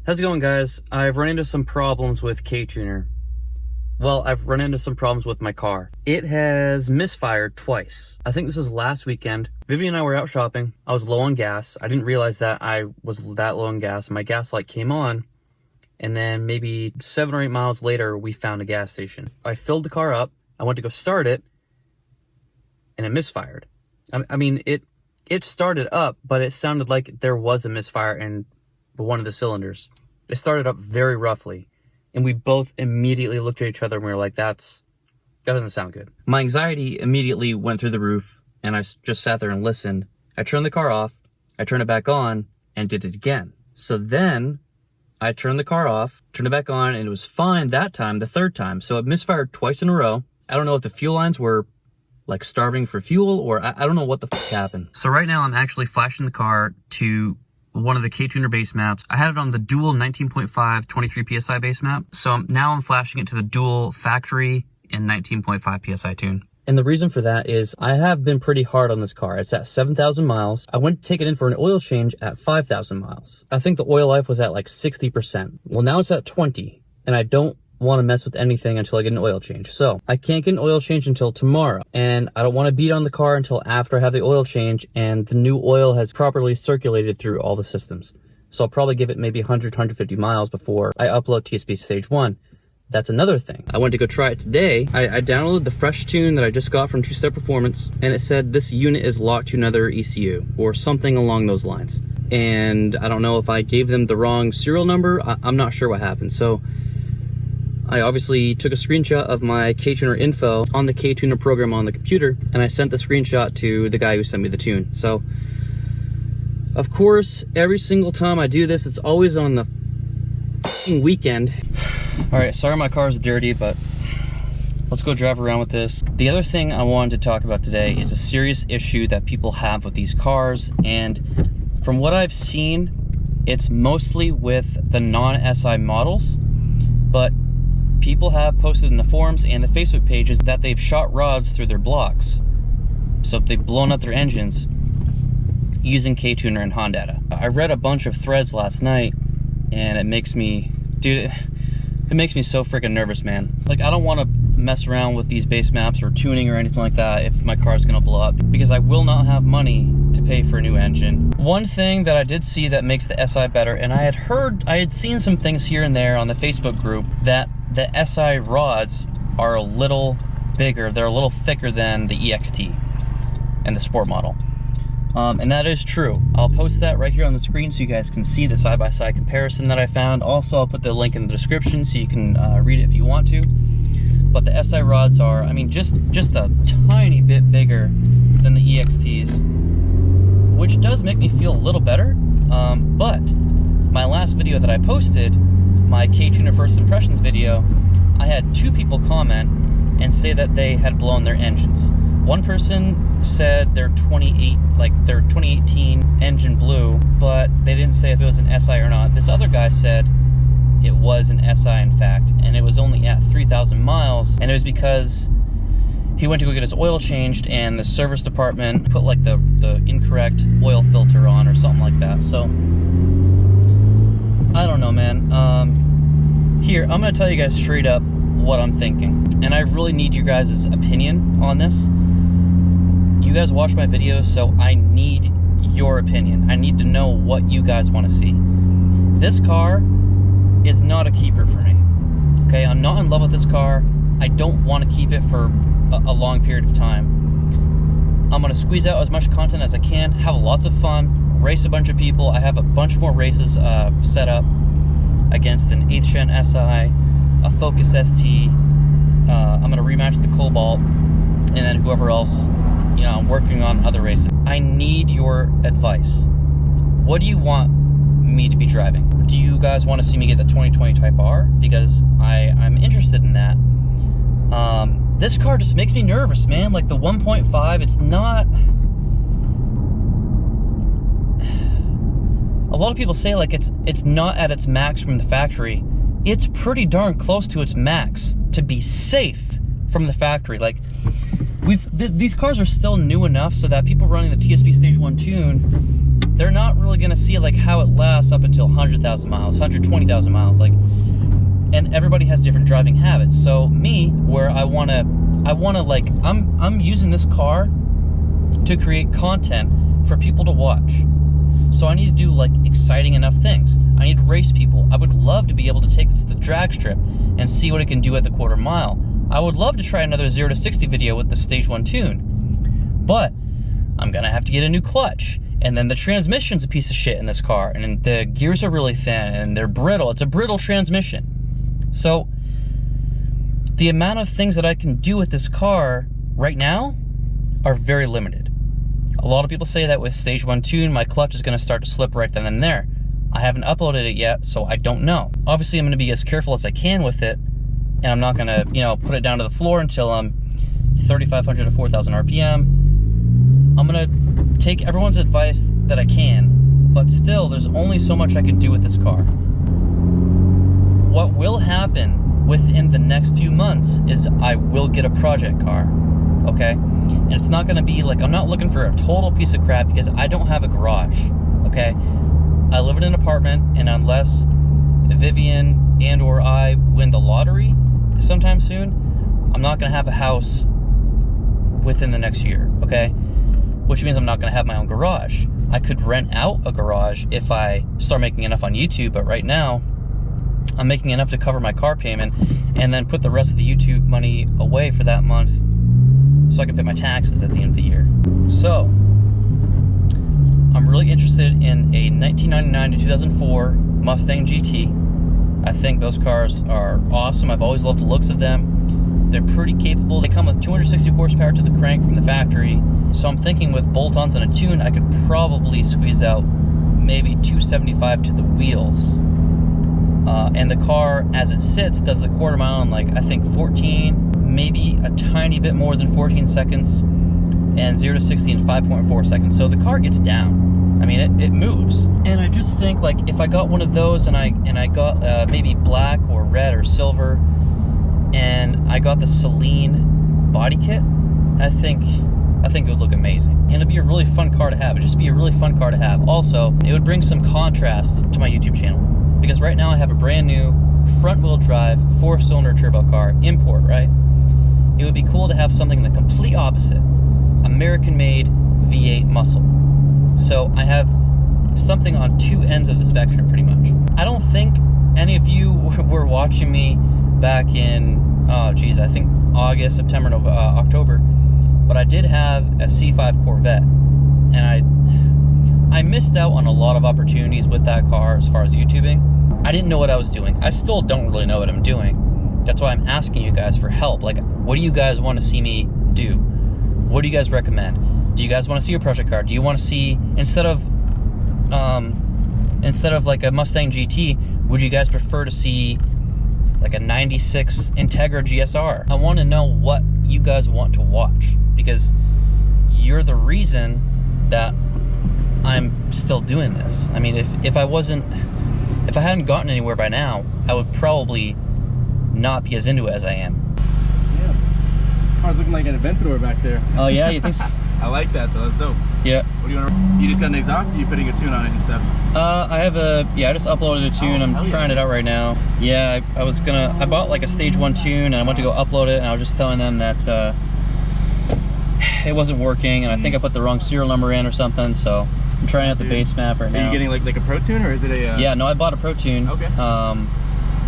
How's it going, guys? I've run into some problems with ktuner. Well, I've run into some problems with my car. It has misfired twice. I think this was last weekend. Vivian and I were out shopping. I was low on gas. I didn't realize that I was that low on gas. My gas light came on, and then maybe 7 or 8 miles later, we found a gas station. I filled the car up. I went to go start it, and it misfired. I mean, it started up, but it sounded like there was a misfire in one of the cylinders. It started up very roughly, and we both immediately looked at each other and we were like, that doesn't sound good. My anxiety immediately went through the roof, and I just sat there and listened. I turned the car off, I turned it back on, and did it again. So then I turned the car off, turned it back on, and it was fine that time, the third time. So it misfired twice in a row. I don't know if the fuel lines were like starving for fuel, or I don't know what the fuck happened. So right now I'm actually flashing the car to one of the ktuner base maps. I had it on the dual 19.5 23 psi base map. So now I'm flashing it to the dual factory and 19.5 psi tune. And the reason for that is I have been pretty hard on this car. It's at 7,000 miles. I went to take it in for an oil change at 5,000 miles. I think the oil life was at like 60%. Well, now it's at 20, and I don't want to mess with anything until I get an oil change. So I can't get an oil change until tomorrow, and I don't want to beat on the car until after I have the oil change and the new oil has properly circulated through all the systems. So I'll probably give it maybe 100, 150 miles before I upload TSP stage 1. That's another thing. I went to go try it today. I downloaded the fresh tune that I just got from 2-Step Performance, and it said this unit is locked to another ECU or something along those lines. And I don't know if I gave them the wrong serial number. I'm not sure what happened. So I obviously took a screenshot of my ktuner info on the ktuner program on the computer, and I sent the screenshot to the guy who sent me the tune. So, of course, every single time I do this, it's always on the weekend. All right, sorry my car's dirty, but let's go drive around with this. The other thing I wanted to talk about today is a serious issue that people have with these cars, and from what I've seen, it's mostly with the non-SI models, but people have posted in the forums and the Facebook pages that they've shot rods through their blocks. So they've blown up their engines using ktuner and HON data. I read a bunch of threads last night, and it makes me, dude, it makes me so freaking nervous, man. Like, I don't want to mess around with these base maps or tuning or anything like that if my car's gonna blow up, because I will not have money to pay for a new engine. One thing that I did see that makes the SI better, and I had seen some things here and there on the Facebook group, that the SI rods are a little bigger, they're a little thicker than the EXT and the Sport model. And that is true. I'll post that right here on the screen so you guys can see the side-by-side comparison that I found. Also, I'll put the link in the description so you can read it if you want to. But the SI rods are, I mean, just a tiny bit bigger than the EXTs, which does make me feel a little better. But my last video that I posted, my ktuner first impressions video, I had 2 people comment and say that they had blown their engines. One person said their 2018 engine blew, but they didn't say if it was an SI or not. This other guy said it was an SI, in fact, and it was only at 3,000 miles, and it was because he went to go get his oil changed, and the service department put like the incorrect oil filter on or something like that. So I don't know, man. Here, I'm gonna tell you guys straight up what I'm thinking, and I really need you guys' opinion on this. You guys watch my videos, so I need your opinion. I need to know what you guys want to see. This car is not a keeper for me. Okay, I'm not in love with this car. I don't want to keep it for a long period of time. I'm gonna squeeze out as much content as I can, have lots of fun, race a bunch of people. I have a bunch more races set up against an 8th Gen SI, a Focus ST. I'm gonna rematch the Cobalt, and then whoever else, you know, I'm working on other races. I need your advice. What do you want me to be driving? Do you guys want to see me get the 2020 Type R? Because I'm interested in that. This car just makes me nervous, man. Like the 1.5, it's not... A lot of people say like it's not at its max from the factory. It's pretty darn close to its max to be safe from the factory. Like, these cars are still new enough so that people running the TSP Stage 1 tune they're not really gonna see like how it lasts up until 100,000 miles, 120,000 miles, like, and everybody has different driving habits. So me, where I wanna like, I'm using this car to create content for people to watch. So I need to do like exciting enough things. I need to race people. I would love to be able to take this to the drag strip and see what it can do at the quarter mile. I would love to try another 0 to 60 video with the stage 1 tune, but I'm gonna have to get a new clutch. And then the transmission's a piece of shit in this car, and the gears are really thin and they're brittle. It's a brittle transmission. So the amount of things that I can do with this car right now are very limited. A lot of people say that with stage 1 tune, my clutch is gonna start to slip right then and there. I haven't uploaded it yet, so I don't know. Obviously, I'm gonna be as careful as I can with it, and I'm not gonna, you know, put it down to the floor until I'm 3,500 to 4,000 RPM. I'm gonna take everyone's advice that I can, but still, there's only so much I can do with this car. What will happen within the next few months is I will get a project car, okay? And it's not gonna be like, I'm not looking for a total piece of crap because I don't have a garage, okay? I live in an apartment, and unless Vivian and or I win the lottery sometime soon, I'm not gonna have a house within the next year, okay? Which means I'm not gonna have my own garage. I could rent out a garage if I start making enough on YouTube, but right now, I'm making enough to cover my car payment and then put the rest of the YouTube money away for that month so I can pay my taxes at the end of the year. So, I'm really interested in a 1999 to 2004 Mustang GT. I think those cars are awesome. I've always loved the looks of them. They're pretty capable. They come with 260 horsepower to the crank from the factory. So I'm thinking with bolt-ons and a tune, I could probably squeeze out maybe 275 to the wheels. And the car, as it sits, does the quarter mile in like, I think 14, maybe a tiny bit more than 14 seconds, and 0 to 60 in 5.4 seconds. So the car gets down. I mean, it moves. And I just think like if I got one of those and I got maybe black or red or silver, and I got the Celine body kit, I think it would look amazing. And it'd be a really fun car to have. It'd just be a really fun car to have. Also, it would bring some contrast to my YouTube channel. Because right now I have a brand new front-wheel drive, 4-cylinder turbo car, import, right? It would be cool to have something the complete opposite. American-made V8 muscle. So I have something on two ends of the spectrum, pretty much. I don't think any of you were watching me back in, oh geez, I think August, September, October. But I did have a C5 Corvette, and I missed out on a lot of opportunities with that car as far as YouTubing. I didn't know what I was doing. I still don't really know what I'm doing. That's why I'm asking you guys for help. Like, what do you guys want to see me do? What do you guys recommend? Do you guys want to see a project car? Do you want to see, instead of like a Mustang GT, would you guys prefer to see like a 96 Integra GSR? I want to know what you guys want to watch, because you're the reason that I'm still doing this. I mean, if I hadn't gotten anywhere by now, I would probably not be as into it as I am. Yeah. Car's looking like an Aventador back there. Oh yeah, you think so? I like that though, that's dope. Yeah. What do you want to, you just got an exhaust, or you putting a tune on it and stuff? I just uploaded a tune. I'm trying it out right now. Yeah, I bought like a stage 1 tune, and I went to go upload it, and I was just telling them that it wasn't working, and I think I put the wrong serial number in or something, so I'm trying out the base map right now. Are you getting like a Pro Tune, or is it a... Yeah, no, I bought a Pro Tune. Okay.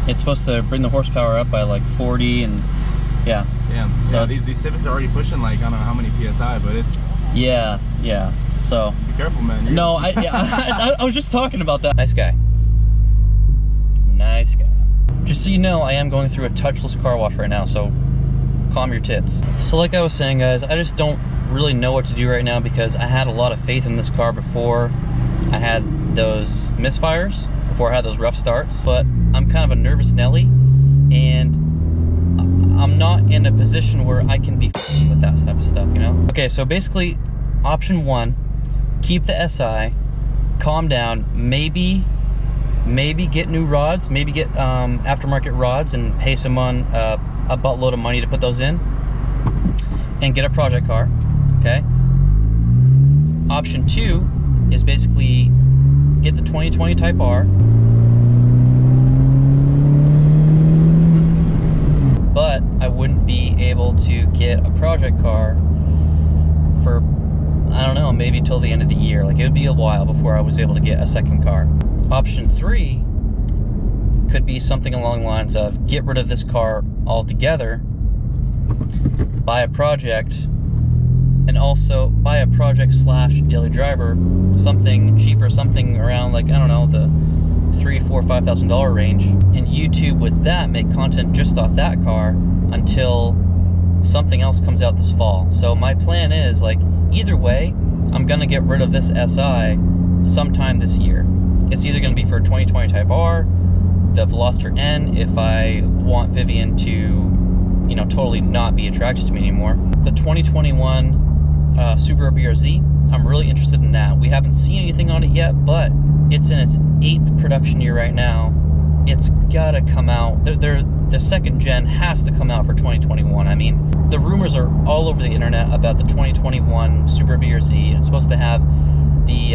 It's supposed to bring the horsepower up by like 40, and yeah. Damn. So yeah, these Civics are already pushing like, I don't know how many PSI, but it's... Yeah. So... Be careful, man. No, I was just talking about that. Nice guy. Nice guy. Just so you know, I am going through a touchless car wash right now, so calm your tits. So like I was saying, guys, I just don't really know what to do right now, because I had a lot of faith in this car before I had those misfires, before I had those rough starts, but I'm kind of a nervous Nelly, and I'm not in a position where I can be with that type of stuff, you know? Okay, so basically, option 1, keep the SI, calm down, maybe get new rods, maybe get aftermarket rods and pay someone a buttload of money to put those in, and get a project car, okay? Option 2 is basically get the 2020 Type R, but I wouldn't be able to get a project car for, I don't know, maybe till the end of the year. Like, it would be a while before I was able to get a second car. Option 3 could be something along the lines of get rid of this car altogether, buy a project, and also buy a project / daily driver, something cheaper, something around, like, I don't know, the $3,000, $4,000, $5,000 range, and YouTube with that, make content just off that car until something else comes out this fall. So my plan is, like, either way, I'm gonna get rid of this SI sometime this year. It's either gonna be for a 2020 Type R, the Veloster N, if I want Vivian to, you know, totally not be attracted to me anymore. The 2021 Subaru BRZ, I'm really interested in that. We haven't seen anything on it yet, but it's in its 8th production year right now. It's gotta come out. The second gen has to come out for 2021. I mean, the rumors are all over the internet about the 2021 Subaru BRZ. It's supposed to have the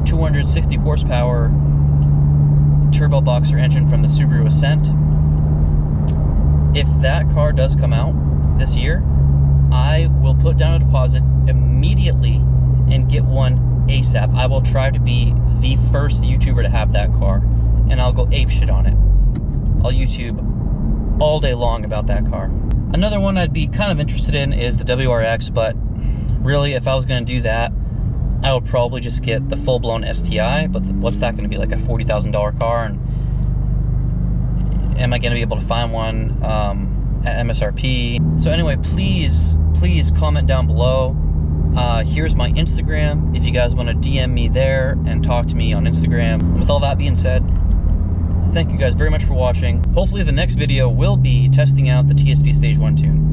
260 horsepower turbo boxer engine from the Subaru Ascent. If that car does come out this year, I will put down a deposit immediately and get one ASAP. I will try to be the first YouTuber to have that car, and I'll go apeshit on it. I'll YouTube all day long about that car. Another one I'd be kind of interested in is the WRX, but really, if I was going to do that, I would probably just get the full-blown STI, but what's that going to be, like a $40,000 car? And am I going to be able to find one at MSRP? So anyway, please comment down below. Here's my Instagram if you guys want to DM me there and talk to me on Instagram. And with all that being said, thank you guys very much for watching. Hopefully the next video will be testing out the TSP Stage 1 tune.